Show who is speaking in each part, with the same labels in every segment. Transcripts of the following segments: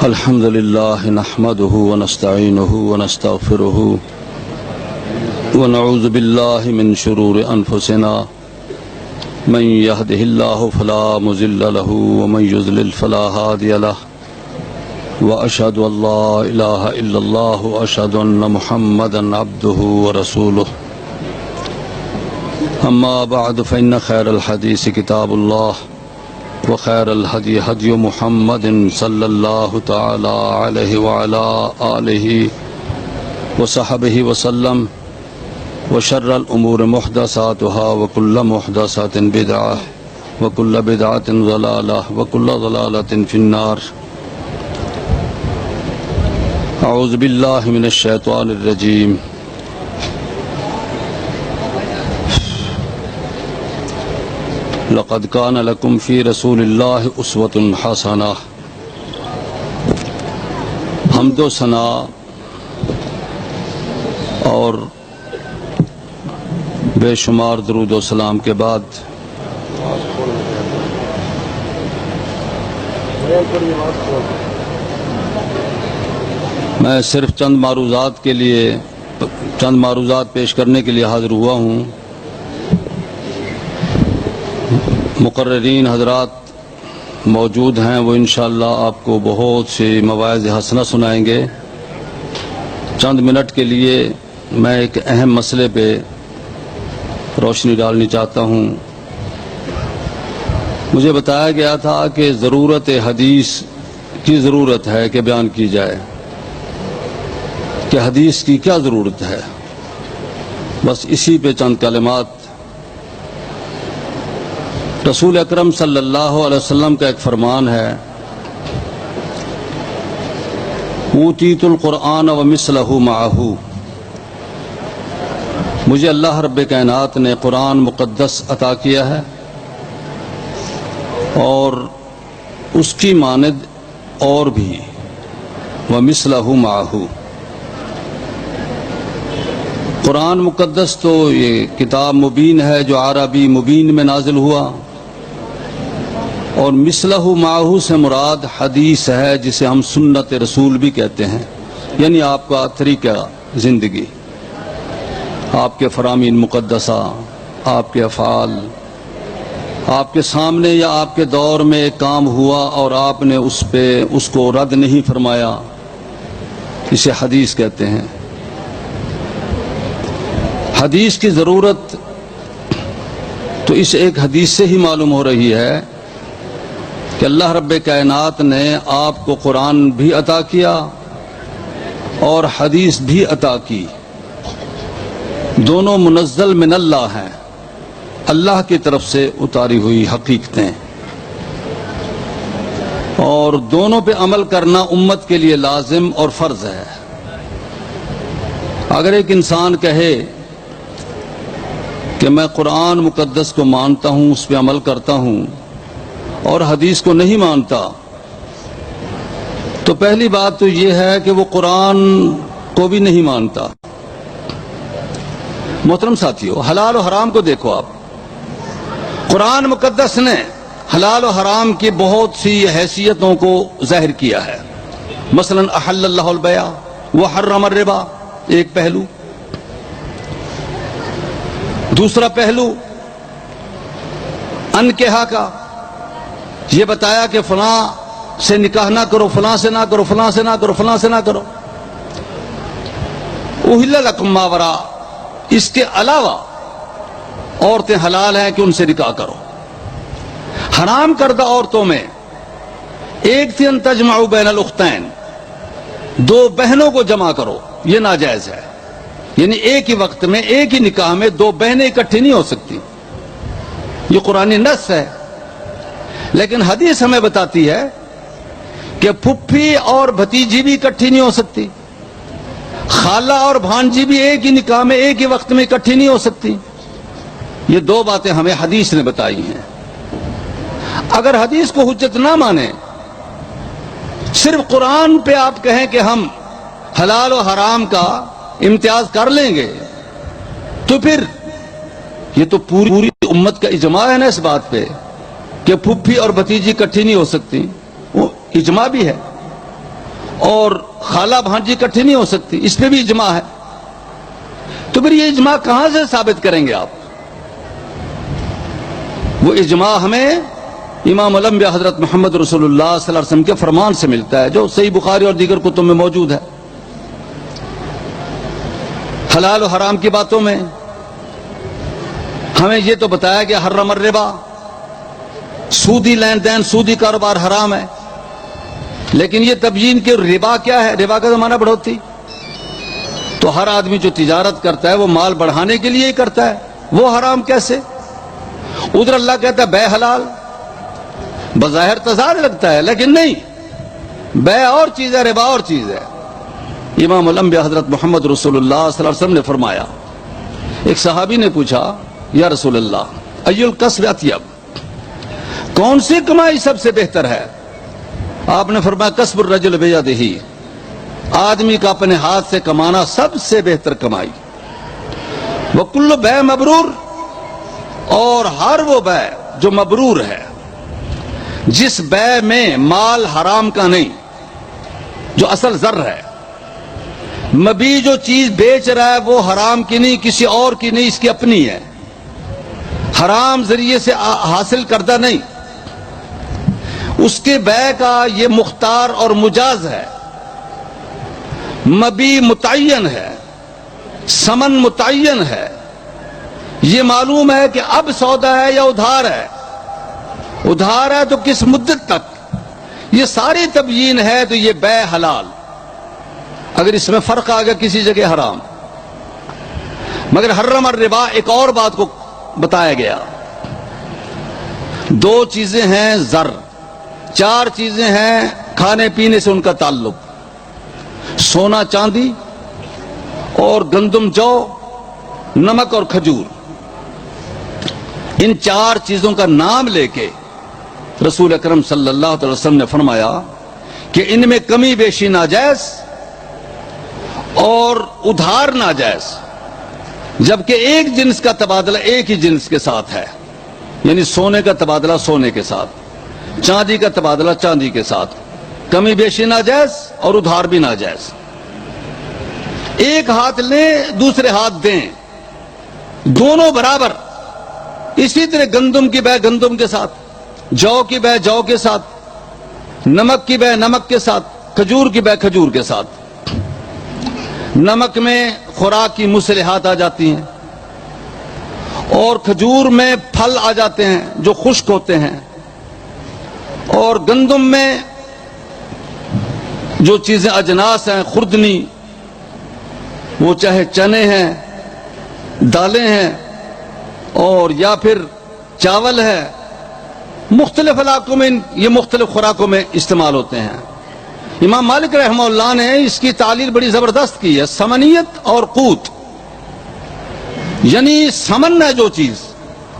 Speaker 1: الحمد لله نحمده ونستعينه ونستغفره ونعوذ بالله من شرور أنفسنا من يهده الله فلا مضل له ومن يضلل فلا هادي له وأشهد أن لا إله إلا الله وأشهد أن محمدا عبده ورسوله أما بعد فإن خير الحديث كتاب الله وخير الهدي هدي محمد صلى الله تعالى عليه وعلى آله وصحبه وسلم وشر الأمور محدثاتها وكل محدثات بدعة وكل بدعة ضلالة وكل ضلالة في النار. أعوذ بالله من الشيطان الرجيم. لقد كان لكم في رسول الله أسوة حسنة. حمد و ثنا اور بے شمار درود و سلام کے بعد میں صرف چند معروضات پیش کرنے کے لیے حاضر ہوا ہوں. مقررین حضرات موجود ہیں، وہ انشاءاللہ آپ کو بہت سی مواعظ حسنہ سنائیں گے. چند منٹ کے لیے میں ایک اہم مسئلے پہ روشنی ڈالنی چاہتا ہوں. مجھے بتایا گیا تھا کہ ضرورت حدیث کی ضرورت ہے کہ بیان کی جائے کہ حدیث کی کیا ضرورت ہے. بس اسی پہ چند کلمات. رسول اکرم صلی اللہ علیہ وسلم کا ایک فرمان ہے، اوتیت القرآن ومثلہ معہ. مجھے اللہ رب کائنات نے قرآن مقدس عطا کیا ہے اور اس کی مانند اور بھی، ومثلہ معہ. قرآن مقدس تو یہ کتاب مبین ہے جو عربی مبین میں نازل ہوا، اور مثلہ معہ سے مراد حدیث ہے جسے ہم سنت رسول بھی کہتے ہیں، یعنی آپ کا طریقہ زندگی، آپ کے فرامین مقدسہ، آپ کے افعال. آپ کے سامنے یا آپ کے دور میں ایک کام ہوا اور آپ نے اس کو رد نہیں فرمایا، اسے حدیث کہتے ہیں. حدیث کی ضرورت تو اس ایک حدیث سے ہی معلوم ہو رہی ہے کہ اللہ رب کائنات نے آپ کو قرآن بھی عطا کیا اور حدیث بھی عطا کی. دونوں منزل من اللہ ہیں، اللہ کی طرف سے اتاری ہوئی حقیقتیں، اور دونوں پہ عمل کرنا امت کے لیے لازم اور فرض ہے. اگر ایک انسان کہے کہ میں قرآن مقدس کو مانتا ہوں، اس پہ عمل کرتا ہوں، اور حدیث کو نہیں مانتا، تو پہلی بات تو یہ ہے کہ وہ قرآن کو بھی نہیں مانتا. محترم ساتھیو، حلال و حرام کو دیکھو آپ. قرآن مقدس نے حلال و حرام کی بہت سی حیثیتوں کو ظاہر کیا ہے. مثلا احل اللہ البیع وحرم الربا، ایک پہلو. دوسرا پہلو انکحہ کا، یہ بتایا کہ فلاں سے نکاح نہ کرو، فلاں سے نہ کرو، فلاں سے نہ کرو، فلاں سے نہ کرو. احل لکم ما وراء، اس کے علاوہ عورتیں حلال ہیں کہ ان سے نکاح کرو. حرام کردہ عورتوں میں ایک تھی ان تجمعوا بین الاختین، دو بہنوں کو جمع کرو، یہ ناجائز ہے. یعنی ایک ہی وقت میں ایک ہی نکاح میں دو بہنیں اکٹھی نہیں ہو سکتی، یہ قرآنی نص ہے. لیکن حدیث ہمیں بتاتی ہے کہ پھپھی اور بھتیجی بھی اکٹھی نہیں ہو سکتی، خالہ اور بھانجی بھی ایک ہی نکاح میں ایک ہی وقت میں اکٹھی نہیں ہو سکتی. یہ دو باتیں ہمیں حدیث نے بتائی ہیں. اگر حدیث کو حجت نہ مانیں، صرف قرآن پہ آپ کہیں کہ ہم حلال و حرام کا امتیاز کر لیں گے، تو پھر یہ تو پوری امت کا اجماع ہے نا اس بات پہ کہ پھپھی اور بھتیجی اکٹھی نہیں ہو سکتی، وہ اجماع بھی ہے، اور خالہ بھانجی اکٹھی نہیں ہو سکتی، اس پہ بھی اجماع ہے۔ تو پھر یہ اجماع کہاں سے ثابت کریں گے آپ؟ وہ اجماع ہمیں امام الانبیاء حضرت محمد رسول اللہ صلی اللہ علیہ وسلم کے فرمان سے ملتا ہے، جو صحیح بخاری اور دیگر کتب میں موجود ہے۔ حلال و حرام کی باتوں میں ہمیں یہ تو بتایا کہ حرم الربا، سودی لین دین، سودی کاروبار حرام ہے، لیکن یہ تبیین کہ ربا کیا ہے، ربا کا زمانہ بڑھوتی۔ تو ہر آدمی جو تجارت کرتا ہے وہ مال بڑھانے کے لیے ہی کرتا ہے، وہ حرام کیسے؟ ادھر اللہ کہتا ہے بے حلال، بظاہر تضاد لگتا ہے لیکن نہیں، بے اور چیز ہے، ربا اور چیز ہے۔ امام الانبیاء حضرت محمد رسول اللہ صلی اللہ علیہ وسلم نے فرمایا، ایک صحابی نے پوچھا یا رسول اللہ ای الکسب اطیب، کون سی کمائی سب سے بہتر ہے؟ آپ نے فرمایا کسب الرجل بیدہ، آدمی کا اپنے ہاتھ سے کمانا سب سے بہتر کمائی۔ وکل بیع مبرور، اور ہر وہ بیع جو مبرور ہے، جس بیع میں مال حرام کا نہیں، جو اصل زر ہے، مبی جو چیز بیچ رہا ہے وہ حرام کی نہیں، کسی اور کی نہیں، اس کی اپنی ہے، حرام ذریعے سے حاصل کردہ نہیں، اس کے بیع کا یہ مختار اور مجاز ہے، مبی متعین ہے، ثمن متعین ہے، یہ معلوم ہے کہ اب سودا ہے یا ادھار ہے، ادھار ہے تو کس مدت تک، یہ ساری تبیین ہے، تو یہ بیع حلال۔ اگر اس میں فرق آ گیا کسی جگہ حرام۔ مگر حرم الربا ایک اور بات کو بتایا گیا، دو چیزیں ہیں زر، چار چیزیں ہیں کھانے پینے سے ان کا تعلق، سونا چاندی اور گندم جو، نمک اور کھجور، ان چار چیزوں کا نام لے کے رسول اکرم صلی اللہ علیہ وسلم نے فرمایا کہ ان میں کمی بیشی ناجائز اور ادھار ناجائز، جبکہ ایک جنس کا تبادلہ ایک ہی جنس کے ساتھ ہے، یعنی سونے کا تبادلہ سونے کے ساتھ، چاندی کا تبادلہ چاندی کے ساتھ، کمی بیشی ناجائز اور ادھار بھی ناجائز۔ ایک ہاتھ لیں دوسرے ہاتھ دیں، دونوں برابر۔ اسی طرح گندم کی بیع گندم کے ساتھ، جو کی بیع جو کے ساتھ، نمک کی بیع نمک کے ساتھ، کھجور کی بیع کھجور کے ساتھ۔ نمک میں خوراک کی مصلحات آ جاتی ہیں، اور کھجور میں پھل آ جاتے ہیں جو خشک ہوتے ہیں، اور گندم میں جو چیزیں اجناس ہیں، خوردنی، وہ چاہے چنے ہیں، دالیں ہیں، اور یا پھر چاول ہے، مختلف علاقوں میں یہ مختلف خوراکوں میں استعمال ہوتے ہیں۔ امام مالک رحمہ اللہ نے اس کی تعلیل بڑی زبردست کی ہے، سمنیت اور قوت، یعنی سمن ہے جو چیز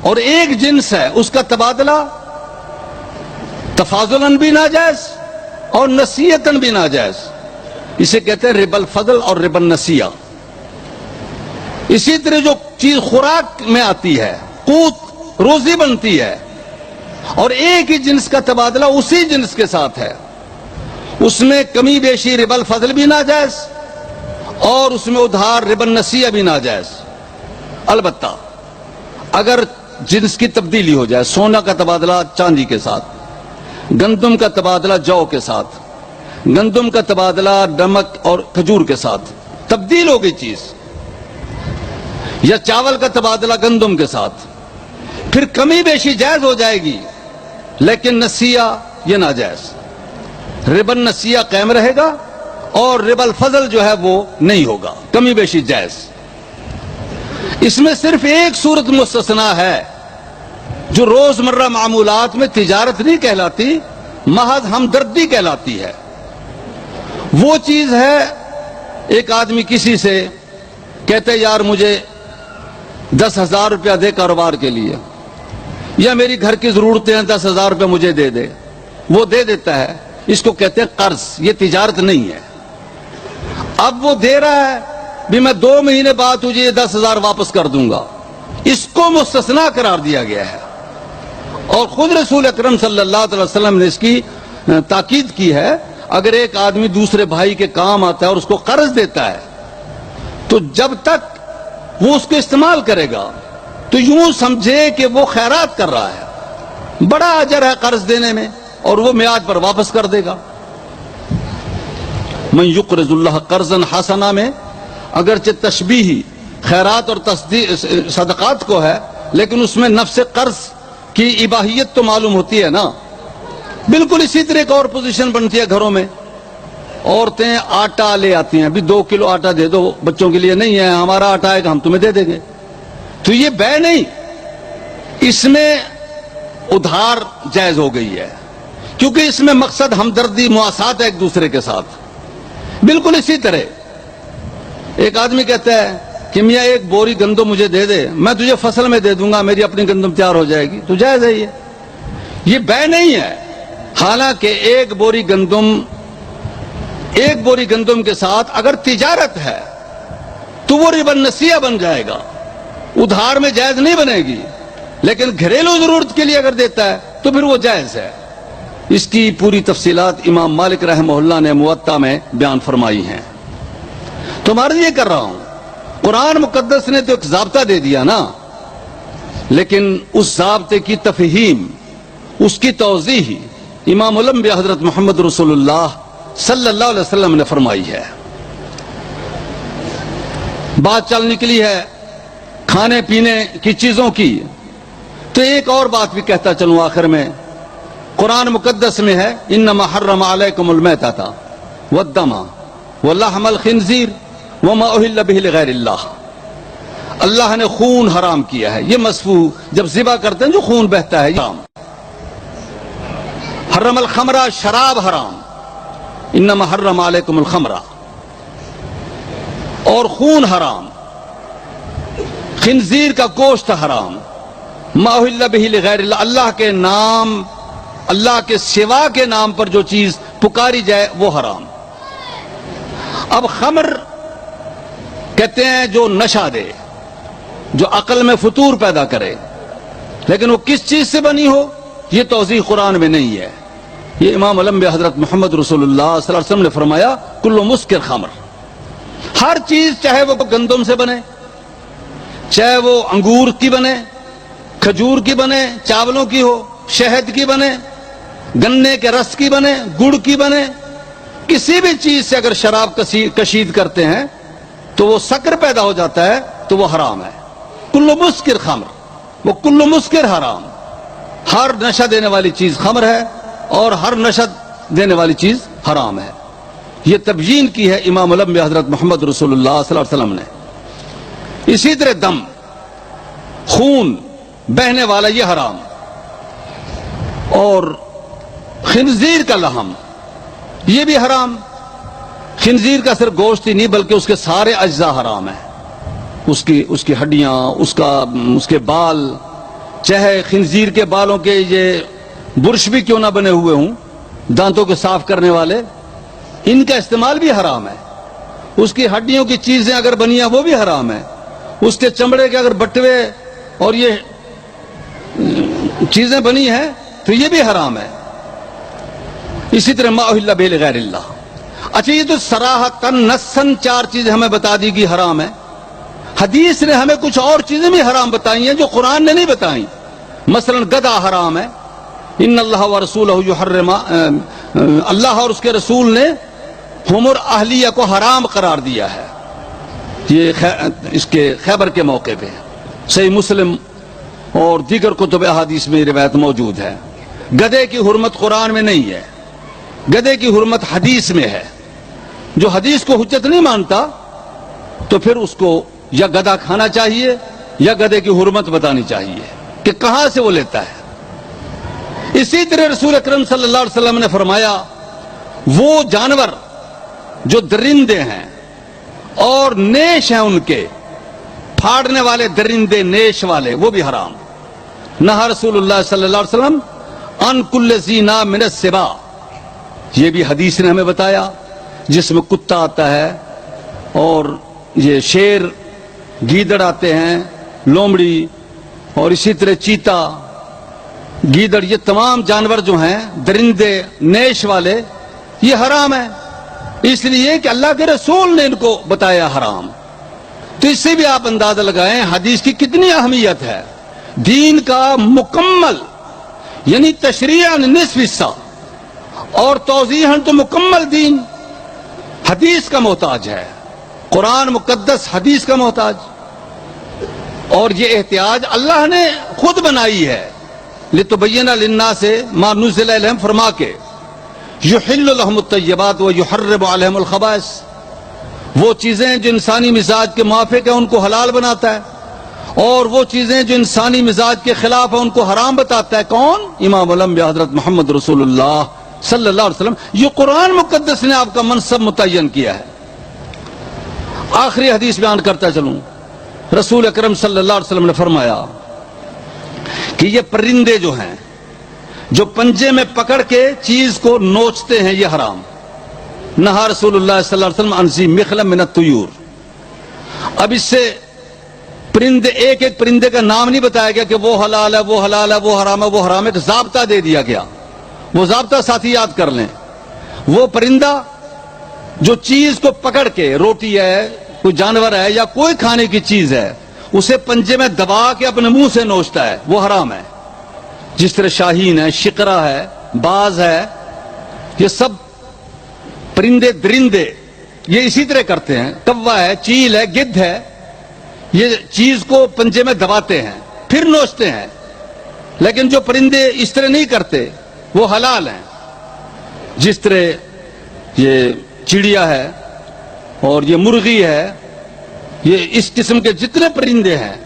Speaker 1: اور ایک جنس ہے، اس کا تبادلہ تفاضلاً بھی ناجائز اور نسیتاً بھی ناجائز، اسے کہتے ہیں ربا الفضل اور ربا النسیہ۔ اسی طرح جو چیز خوراک میں آتی ہے، قوت روزی بنتی ہے، اور ایک ہی جنس کا تبادلہ اسی جنس کے ساتھ ہے، اس میں کمی بیشی ربا الفضل بھی ناجائز اور اس میں ادھار ربا النسیہ بھی ناجائز۔ البتہ اگر جنس کی تبدیلی ہو جائے، سونا کا تبادلہ چاندی کے ساتھ، گندم کا تبادلہ جو کے ساتھ، گندم کا تبادلہ نمک اور کھجور کے ساتھ، تبدیل ہو گئی چیز، یا چاول کا تبادلہ گندم کے ساتھ، پھر کمی بیشی جائز ہو جائے گی، لیکن نسیہ یہ ناجائز، ربا النسیہ قائم رہے گا اور ربا الفضل جو ہے وہ نہیں ہوگا، کمی بیشی جائز۔ اس میں صرف ایک صورت مستثنا ہے جو روزمرہ معمولات میں تجارت نہیں کہلاتی، محض ہمدردی کہلاتی ہے۔ وہ چیز ہے ایک آدمی کسی سے کہتے یار مجھے 10,000 روپیہ دے کاروبار کے لیے، یا میری گھر کی ضرورتیں ہیں 10,000 روپیہ مجھے دے دے، وہ دے دیتا ہے، اس کو کہتے ہیں قرض، یہ تجارت نہیں ہے۔ اب وہ دے رہا ہے بھی میں 2 مہینے بعد تجھے یہ 10,000 واپس کر دوں گا، اس کو مستثنا قرار دیا گیا ہے۔ اور خود رسول اکرم صلی اللہ علیہ وسلم نے اس کی تاکید کی ہے، اگر ایک آدمی دوسرے بھائی کے کام آتا ہے اور اس کو قرض دیتا ہے تو جب تک وہ اس کو استعمال کرے گا تو یوں سمجھے کہ وہ خیرات کر رہا ہے، بڑا اجر ہے قرض دینے میں، اور وہ میعاد پر واپس کر دے گا۔ من یقرض اللہ قرضا حسنا میں اگرچہ تشبیہ خیرات اور صدقات کو ہے، لیکن اس میں نفس قرض کی اباحیت تو معلوم ہوتی ہے نا۔ بالکل اسی طرح ایک اور پوزیشن بنتی ہے گھروں میں، عورتیں آٹا لے آتی ہیں، ابھی 2 کلو آٹا دے دو، بچوں کے لیے نہیں ہے، ہمارا آٹا ہے کہ ہم تمہیں دے دیں گے، تو یہ بے نہیں، اس میں ادھار جائز ہو گئی ہے، کیونکہ اس میں مقصد ہمدردی مواسات ہے ایک دوسرے کے ساتھ۔ بالکل اسی طرح ایک آدمی کہتا ہے کہ میاں ایک بوری گندم مجھے دے دے، میں تجھے فصل میں دے دوں گا، میری اپنی گندم تیار ہو جائے گی، تو جائز ہے یہ بے نہیں ہے۔ حالانکہ ایک بوری گندم کے ساتھ اگر تجارت ہے تو وہ ربا نسیہ بن جائے گا، ادھار میں جائز نہیں بنے گی، لیکن گھریلو ضرورت کے لیے اگر دیتا ہے تو پھر وہ جائز ہے۔ اس کی پوری تفصیلات امام مالک رحمہ اللہ نے موطا میں بیان فرمائی ہیں۔ تو میں یہ کر رہا ہوں، قرآن مقدس نے تو ایک ضابطہ دے دیا نا، لیکن اس ضابطے کی تفہیم، اس کی توضیح امام الانبیاء حضرت محمد رسول اللہ صلی اللہ علیہ وسلم نے فرمائی ہے۔ بات چل نکلی ہے کھانے پینے کی چیزوں کی، تو ایک اور بات بھی کہتا چلوں آخر میں۔ قرآن مقدس میں ہے انما حرم علیکم المیتۃ والدم ولحم الخنزیر وما اہل بہ لغیر اللہ، اللہ نے خون حرام کیا ہے، یہ مسفوح جب ذبح کرتے ہیں جو خون بہتا ہے حرام۔ حرم الخمر، شراب حرام، انما حرم علیکم الخمر، اور خون حرام، خنزیر کا گوشت حرام، ما اہل بہ لغیر اللہ، اللہ کے نام، اللہ کے سوا کے نام پر جو چیز پکاری جائے وہ حرام۔ اب خمر کہتے ہیں جو نشہ دے، جو عقل میں فطور پیدا کرے، لیکن وہ کس چیز سے بنی ہو یہ توضیح قرآن میں نہیں ہے۔ یہ امام الانبیاء حضرت محمد رسول اللہ صلی اللہ علیہ وسلم نے فرمایا کل مسکر خمر، ہر چیز چاہے وہ گندم سے بنے، چاہے وہ انگور کی بنے، کھجور کی بنے، چاولوں کی ہو، شہد کی بنے، گنے کے رس کی بنے، گڑ کی بنے، کسی بھی چیز سے اگر شراب کشید کرتے ہیں تو وہ سکر پیدا ہو جاتا ہے تو وہ حرام ہے۔ کل مسکر خمر، وہ کل مسکر حرام، ہر نشہ دینے والی چیز خمر ہے اور ہر نشہ دینے والی چیز حرام ہے۔ یہ تبیین کی ہے امام الانبیاء حضرت محمد رسول اللہ صلی اللہ علیہ وسلم نے۔ اسی طرح دم، خون بہنے والا یہ حرام، اور خنزیر کا لحم یہ بھی حرام۔ خنزیر کا صرف گوشت ہی نہیں بلکہ اس کے سارے اجزاء حرام ہیں، اس کی ہڈیاں، اس کے بال، چاہے خنزیر کے بالوں کے یہ برش بھی کیوں نہ بنے ہوئے ہوں، دانتوں کو صاف کرنے والے، ان کا استعمال بھی حرام ہے۔ اس کی ہڈیوں کی چیزیں اگر بنی ہیں وہ بھی حرام ہے، اس کے چمڑے کے اگر بٹوے اور یہ چیزیں بنی ہیں تو یہ بھی حرام ہے۔ اسی طرح ما اہل بہ لغیر اللہ۔ اچھا یہ تو صراحتاً نصاً 4 چیزیں ہمیں بتا دی گی حرام ہے، حدیث نے ہمیں کچھ اور چیزیں بھی حرام بتائی ہیں جو قرآن نے نہیں بتائیں۔ مثلا گدھا حرام ہے، ان اللہ ورسولہ یحرم، اللہ اور اس کے رسول نے حمر اہلیہ کو حرام قرار دیا ہے، یہ اس کے خیبر کے موقع پہ صحیح مسلم اور دیگر کتب احادیث میں روایت موجود ہے۔ گدھے کی حرمت قرآن میں نہیں ہے، گدھے کی حرمت حدیث میں ہے۔ جو حدیث کو حجت نہیں مانتا تو پھر اس کو یا گدھا کھانا چاہیے یا گدھے کی حرمت بتانی چاہیے کہ کہاں سے وہ لیتا ہے۔ اسی طرح رسول اکرم صلی اللہ علیہ وسلم نے فرمایا وہ جانور جو درندے ہیں اور نیش ہیں، ان کے پھاڑنے والے درندے نیش والے وہ بھی حرام۔ نہا رسول اللہ صلی اللہ علیہ وسلم ان کل ذی ناب من السباع، یہ بھی حدیث نے ہمیں بتایا، جس میں کتا آتا ہے اور یہ شیر، گیدڑ آتے ہیں، لومڑی، اور اسی طرح چیتا، گیدڑ، یہ تمام جانور جو ہیں، درندے، نیش والے، یہ حرام ہے، اس لیے کہ اللہ کے رسول نے ان کو بتایا حرام۔ تو اس سے بھی آپ اندازہ لگائیں حدیث کی کتنی اہمیت ہے۔ دین کا مکمل یعنی تشریعاً نصف حصہ اور توضیحاً تو مکمل دین حدیث کا محتاج ہے، قرآن مقدس حدیث کا محتاج، اور یہ احتیاج اللہ نے خود بنائی ہے۔ لِتُبَيِّنَ لِلنَّاسِ مَا نُزِّلَ إِلَيْهِمْ فرما کے يُحِلُّ لَهُمُ الطَّيِّبَاتُ وَيُحَرِّمُ عَلَيْهِمُ الْخَبَائِثَ، وہ چیزیں جو انسانی مزاج کے موافق ہیں ان کو حلال بناتا ہے، اور وہ چیزیں جو انسانی مزاج کے خلاف ہیں ان کو حرام بتاتا ہے۔ کون؟ امام الانبیاء حضرت محمد رسول اللہ صلی اللہ علیہ وسلم۔ یہ قرآن مقدس نے آپ کا منصب متعین کیا ہے۔ آخری حدیث بیان کرتا چلوں، رسول اکرم صلی اللہ علیہ وسلم نے فرمایا کہ یہ پرندے جو ہیں جو پنجے میں پکڑ کے چیز کو نوچتے ہیں یہ حرام۔ نہا رسول اللہ صلی اللہ علیہ وسلم عن ذی مخلب من الطیور۔ اب اس سے پرندے، ایک ایک پرندے کا نام نہیں بتایا گیا کہ وہ حلال ہے، وہ حلال ہے، وہ حرام ہے، وہ حرام ہے، ایک ضابطہ دے دیا گیا۔ وہ ضابطہ ساتھی یاد کر لیں، وہ پرندہ جو چیز کو پکڑ کے، روٹی ہے، کوئی جانور ہے یا کوئی کھانے کی چیز ہے، اسے پنجے میں دبا کے اپنے منہ سے نوچتا ہے، وہ حرام ہے۔ جس طرح شاہین ہے، شکرا ہے، باز ہے، یہ سب پرندے درندے یہ اسی طرح کرتے ہیں۔ کوا ہے، چیل ہے، گدھ ہے، یہ چیز کو پنجے میں دباتے ہیں پھر نوچتے ہیں، لیکن جو پرندے اس طرح نہیں کرتے وہ حلال ہیں۔ جس طرح یہ چڑیا ہے اور یہ مرغی ہے، یہ اس قسم کے جتنے پرندے ہیں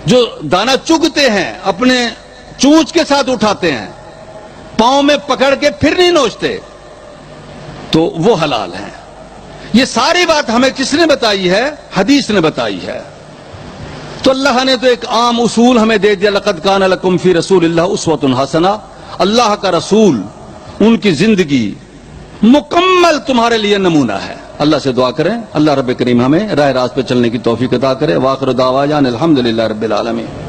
Speaker 1: جو دانہ چگتے ہیں، اپنے چونچ کے ساتھ اٹھاتے ہیں، پاؤں میں پکڑ کے پھر نہیں نوچتے، تو وہ حلال ہیں۔ یہ ساری بات ہمیں کس نے بتائی ہے؟ حدیث نے بتائی ہے۔ تو اللہ نے تو ایک عام اصول ہمیں دے دیا، لقد کان لکم فی رسول اللہ اسوۃ حسنہ۔ اللہ کا رسول، ان کی زندگی مکمل تمہارے لیے نمونہ ہے۔ اللہ سے دعا کریں اللہ رب کریم ہمیں راہ راست پہ چلنے کی توفیق عطا کرے۔ واخر دعوانا الحمدللہ رب العالمین۔